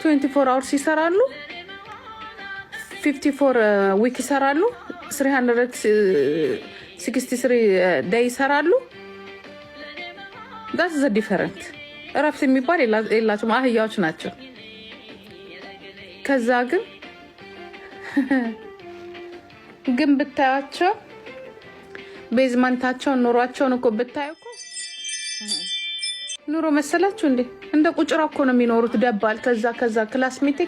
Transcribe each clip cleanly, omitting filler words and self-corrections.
24 hours ይሰራሉ 54 ዊክ ይሰራሉ 363 ዳይ ይሰራሉ that's the different እረፍት የሚባል የላቸውም አህያዎች ናቸው ከዛ ግን ብታያቸው ቤዝመንታቸው ኑሯቸውን እኮ ብታዩኮ ኑሮ መሰላችሁ እንዴ እንደ ቁጭራ እኮ ነው የሚኖሩት ደባል ከዛ ክላስሜቴ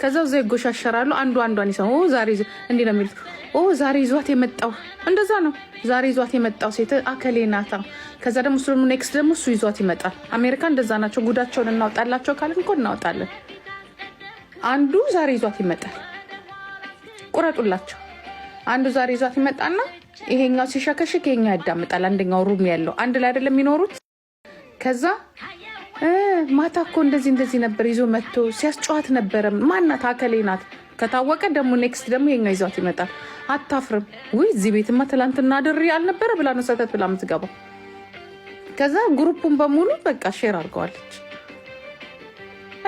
ከዛው ዘይ ጎሻሸራሉ አንዷን ይሰው ዛሬ እንዴ ነው የሚሉት ዛሬ ይዟት የመጣው እንደዛ ነው ዛሬ ይዟት የመጣው ሴት አከሌናታ ከዛ ደግሞ እሱ ኔክስት ደግሞ እሱ ይዟት ይመጣል አሜሪካ እንደዛ ናቸው ጉዳቸውን እናውጣላቸው ካልን እኮ እናውጣለን አንዱ ዛሬ ይዟት ይመጣል ቁረጡላቸው አንዱ ዛሬ ይዟት ይመጣና ይሄኛው ሲሸከሽክ ይሄኛው ያዳምጣል አንደኛው ሩም ያለው አንድ ላይ አይደለም የሚኖሩት ከዛ ማታ እኮ እንደዚህ ነበር ይዞ መጥቶ ሲያስጨዋት ነበር ማናት አከሌናት ከታወቀ ደግሞ ኔክስት ደግሞ ይሄኛው ይዟት ይመጣል አታፍርም ወይ እዚህ ቤትማ ትላንትና አድሪ አልነበረ ብላ ነው ሰተት ብላ የምትገባው ከዛ ግሩፑን በሙሉ በቃ ሼር አድርገዋለች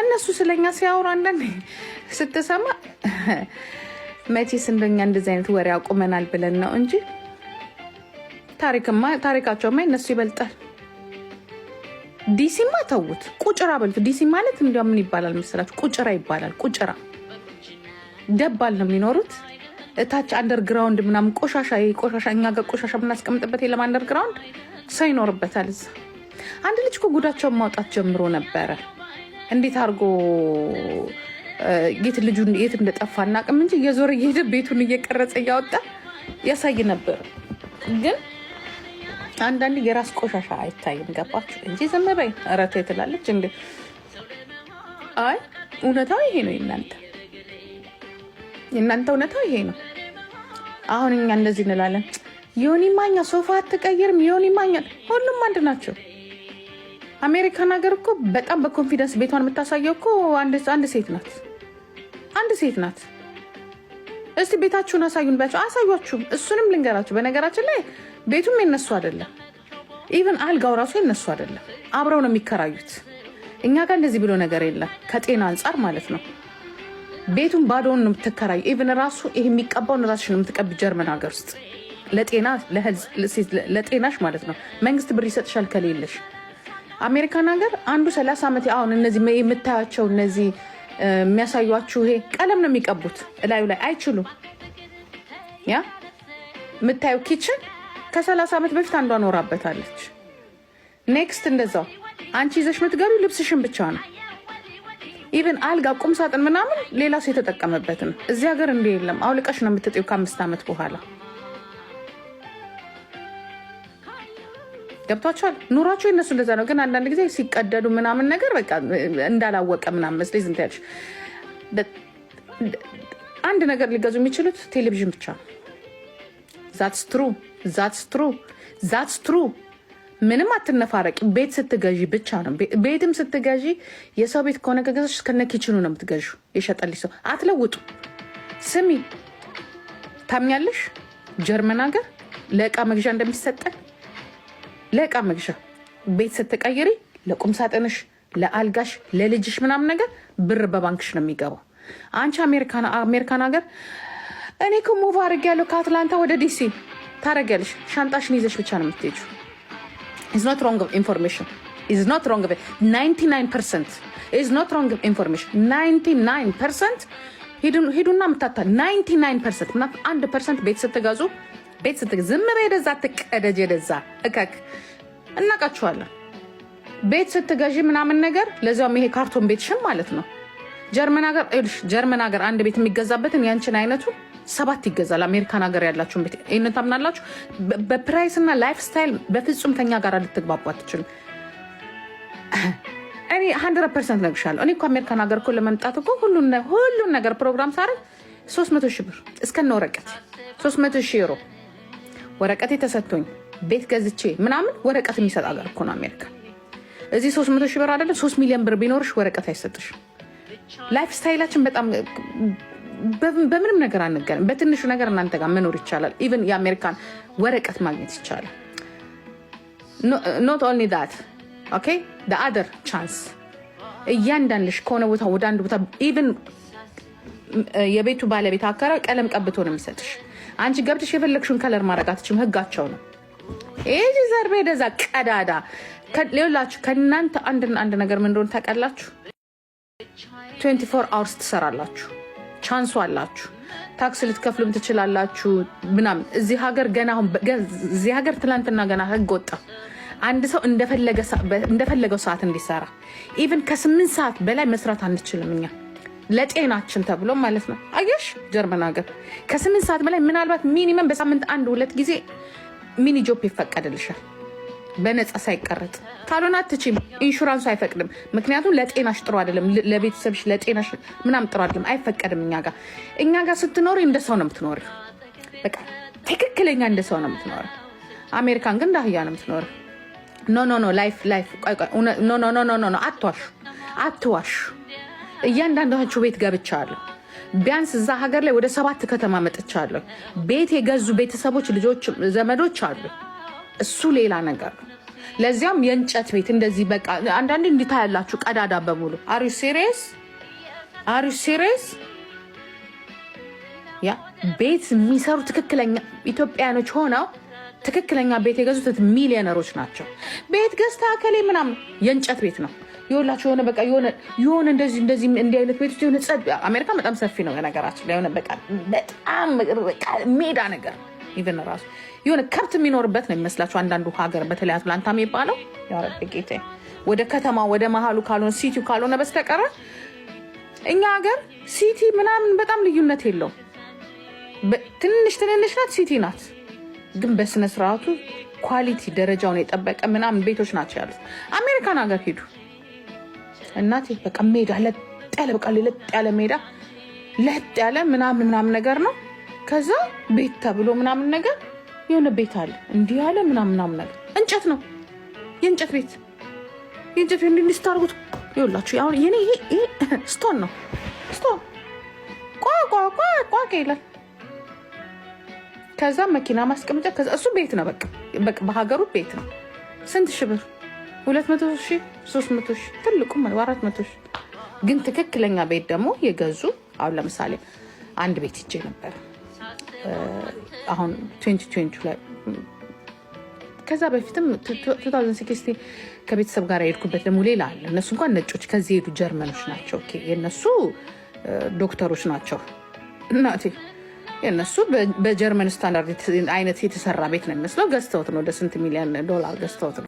እነሱ ስለኛ ሲያወሩ አንደን ስትሰማ መቼስ እንደኛ እንደዚህ አይነት ወሬ አቁመናል ብለን ነው እንጂ ታሪካቸውማ እነሱ ይበልጣል ዲሲማ ተውት ቁጭራ በሉት ዲሲ ማለት እንደው ምን ይባላል መሰላችሁ ቁጭራ ይባላል ቁጭራ ደባል ነው የሚኖሩት እታች አንደርግራውንድ ምናምን ቆሻሻኛ ጋር ቆሻሻ ምናስቀምጥበት የለም አንደርግራውንድ ሰው ይኖርበታል እዛ አንድ ልጅ እኮ ጉዳቸውን ማውጣት ጀምሮ ነበረ እንዴት አድርጎ ልጁን የት እንደጠፋ እናቅም እንጂ የዞረ የሄደ ቤቱን እየቀረጸ እያወጣ ያሳይ ነበር ግን አንዳንድ የራስ ቆሻሻ አይታይም ገባችሁ እንጂ ዝም በይ አረተ ትላለች እንዴ አይ እውነታው ይሄ ነው እናንተ እውነታው ይሄ ነው አሁን እኛ እንደዚህ እንላለን ዮኒ ማኛ ሶፋ አትቀይርም ዮኒ ማኛ ሁሉም አንድ ናቸው አሜሪካን ሀገር እኮ በጣም በኮንፊደንስ ቤቷን የምታሳየው እኮ አንድ ሴት ናት እስቲ ቤታችሁን አሳዩን ባቸው አሳዩአችሁ እሱንም ልንገራችሁ በነገራችን ላይ ቤቱም የነሱ አይደለም ኢቭን አልጋው ራሱ የነሱ አይደለም አብረው ነው የሚከራዩት እኛ ጋር እንደዚህ ብሎ ነገር የለም ከጤና አንፃር ማለት ነው ቤቱን ባዶውን ነው የምትከራዩ ኢቭን ራሱ ይሄ የሚቀባውን ራስሽ ነው የምትቀቢ ጀርመን ሀገር ውስጥ ለጤናሽ ማለት ነው መንግስት ብር ይሰጥሻል ከሌለሽ አሜሪካን ሀገር አንዱ 30 ዓመት አሁን እነዚህ የምታያቸው እነዚህ የሚያሳዩአችሁ ይሄ ቀለም ነው የሚቀቡት እላዩ ላይ አይችሉም ያ የምታዩ ኪችን ከ30 ዓመት በፊት አንዷ ኖራበታለች ኔክስት እንደዛው አንቺ ይዘሽ የምትገቢው ልብስሽን ብቻ ነው ኢቭን አልጋ ቁም ሳጥን ምናምን ሌላ ሰው የተጠቀመበት ነው እዚህ ሀገር እንደ የለም አውልቀሽ ነው የምትጥይው ከ5 ዓመት በኋላ ገብቷቸዋል ኑሯቸው የነሱ እንደዛ ነው ግን አንዳንድ ጊዜ ሲቀደዱ ምናምን ነገር በቃ እንዳላወቀ ምናምን መስለኝ ዝም ትያለሽ አንድ ነገር ሊገዙ የሚችሉት ቴሌቪዥን ብቻ ነው that's true ምንም አትነፋረቂ ቤት ስትገዢ ብቻ ነው ቤትም ስትገዢ የሰው ቤት ከሆነ ከገዛሽ ከነ ኪችኑ ነው የምትገዢው የሸጠልሽ ሰው አትለውጡ ስሚ ታምኛለሽ ጀርመን ሀገር ለእቃ መግዣ እንደሚሰጠን ለእቃ መግዣ ቤት ስትቀይሪ ለቁም ሳጥንሽ ለአልጋሽ ለልጅሽ ምናምን ነገር ብር በባንክሽ ነው የሚገባው አንቺ አሜሪካን ሀገር እኔ እኮ ሙቭ አድርጌያለሁ ከአትላንታ ወደ ዲሲ ታረጋለሽ ሻንጣሽን ይዘሽ ብቻ ነው የምትሄጂው is not wrong of information 99% is not wrong of information 99% ሄዱና ምታታ 99% ምናምን 1% ቤት ስትገዙ ዝም በይ ደዛ ተቀደጀ ደዛ እከክ እናቃችኋለን ቤት ስትገዢ ምናምን ነገር ለዛው ይሄ ካርቶን ቤትሽም ማለት ነው ጀርመን ሀገር አንድ ቤት የሚገዛበትን ያንቺን አይነቱ 7 ይገዛል አሜሪካን ሀገር ያላችሁን ቤት እነን ታምናላችሁ በፕራይስ እና ላይፍ ስታይል በፍጹም ከኛ ጋር ልትግባቡ አትችሉም እኔ 100% ነግሻለሁ እኔ እኮ አሜሪካን ሀገር እኮ ለመምጣት እኮ ሁሉን ነገር ፕሮግራም ሳረግ 300,000 ብር እስከነ ወረቀት 300,000 ዩሮ ወረቀቴ ተሰጥቶኝ ቤት ገዝቼ ምናምን ወረቀት የሚሰጥ ሀገር እኮ ነው አሜሪካ እዚህ 300,000 ብር አይደለም 3 ሚሊዮን ብር ቢኖርሽ ወረቀት አይሰጥሽ ላይፍ ስታይላችን በጣም በምንም ነገር አንገናኝ በትንሹ ነገር እናንተ ጋር መኖር ይቻላል ኢቭን የአሜሪካን ወረቀት ማግኘት ይቻላል not only that okay the other chance እያንዳንድሽ ከሆነ ቦታ ወደ አንድ ቦታ ኢቭን የቤቱ ባለቤት አከራይ ቀለም ቀብቶ ነው የሚሰጥሽ። አንቺ ገብተሽ የፈለግሽውን ከለር ማድረግ አትችይም፣ ህጋቸው ነው። ይሄ ዘርቤ ደዛ ቀዳዳ ከሌላችሁ ከእናንተ አንድ ነገር ምን እንደሆነ ታውቃላችሁ? 24 hours ትሰራላችሁ፣ ቻንሱ አላችሁ፣ ታክስ ልትከፍሉም ትችላላችሁ ምናምን። እዚህ ሀገር ትላንትና ገና ህግ ወጣ አንድ ሰው እንደፈለገው ሰዓት እንዲሰራ። ኢቭን ከ8 ሰዓት በላይ መስራት አንችልም እኛ ለጤናችን ተብሎ ማለት ነው። አየሽ ጀርመን ሀገር ከ8 ሰዓት በላይ ምናልባት ሚኒመም በሳምንት 1-2 ጊዜ ሚኒ ጆብ ይፈቀድልሻል በነፃ ሳይቀረጥ። ካልሆነ አትችይም፣ ኢንሹራንሱ አይፈቅድም። ምክንያቱም ለጤናሽ ጥሩ አይደለም፣ ለቤተሰብሽ ለጤናሽ ምናምን ጥሩ አይደለም፣ አይፈቀድም። እኛ ጋር ስትኖሪ እንደ ሰው ነው የምትኖሪው። በቃ ትክክለኛ እንደ ሰው ነው የምትኖሪው። አሜሪካን ግን እንዳህያ ነው የምትኖሪው። ኖ ላይፍ ኖ አትዋሹ። እያንዳንዳችሁ ቤት ገብቻለሁ። ቢያንስ እዛ ሀገር ላይ ወደ 7 ከተማ መጥቻለሁ። ቤት የገዙ ቤተሰቦች ልጆች ዘመዶች አሉ። እሱ ሌላ ነገር ነው። ለዚያም የእንጨት ቤት እንደዚህ በቃ አንዳንዴ እንዲታያላችሁ ቀዳዳ በሙሉ አር ዩ ሲሪየስ ያ ቤት የሚሰሩ ትክክለኛ ኢትዮጵያኖች ሆነው ትክክለኛ ቤት የገዙት ሚሊዮነሮች ናቸው። ቤት ገዝታ ከሌ ምናምን የእንጨት ቤት ነው ይኸውላችሁ። የሆነ በቃ የሆነ እንደዚህ እንዲህ አይነት ቤት የሆነ አሜሪካ በጣም ሰፊ ነው ነገራችን ላይ። የሆነ በቃ በጣም በቃ ሜዳ ነገር ኢቨን ራሱ የሆነ ከብት የሚኖርበት ነው የሚመስላችሁ አንዳንዱ ሀገር፣ በተለይ አትላንታ የሚባለው ያረብ ጌቴ ወደ ከተማ ወደ መሀሉ ካልሆነ ሲቲው ካልሆነ በስተቀር እኛ ሀገር ሲቲ ምናምን በጣም ልዩነት የለውም። ትንሽ ናት፣ ሲቲ ናት። ግን በስነ ስርዓቱ ኳሊቲ ደረጃውን የጠበቀ ምናምን ቤቶች ናቸው ያሉት። አሜሪካን ሀገር ሄዱ እናቴ በቃ ሜዳ ለጥ ያለ ሜዳ ለጥ ያለ ምናምን ነገር ነው። ከዛ ቤት ተብሎ ምናምን ነገር የሆነ ቤት አለ እንዲህ ያለ ምናምን ነገር እንጨት ነው፣ የእንጨት ቤት እንድታርጉት ይኸውላችሁ። አሁን የኔ ይሄ ስቶን ነው፣ ስቶን ቋ ይላል። ከዛ መኪና ማስቀመጫ፣ ከዛ እሱ ቤት ነው። በቃ በሀገሩ ቤት ነው። ስንት ሺህ ብር? 200,000 300,000 ትልቁም 400,000። ግን ትክክለኛ ቤት ደግሞ የገዙ አሁን ለምሳሌ አንድ ቤት ይቼ ነበር አሁን 2020 ላይ። ከዛ በፊትም 2016 ከቤተሰብ ጋር የሄድኩበት ደግሞ ሌላ አለ። እነሱ እንኳን ነጮች ከዚህ የሄዱ ጀርመኖች ናቸው። ኦኬ የነሱ ዶክተሮች ናቸው እናቴ። የነሱ በጀርመን ስታንዳርድ አይነት የተሰራ ቤት ነው የሚመስለው። ገዝተውት ነው ወደ $1 ሚሊዮን ገዝተውት ነው።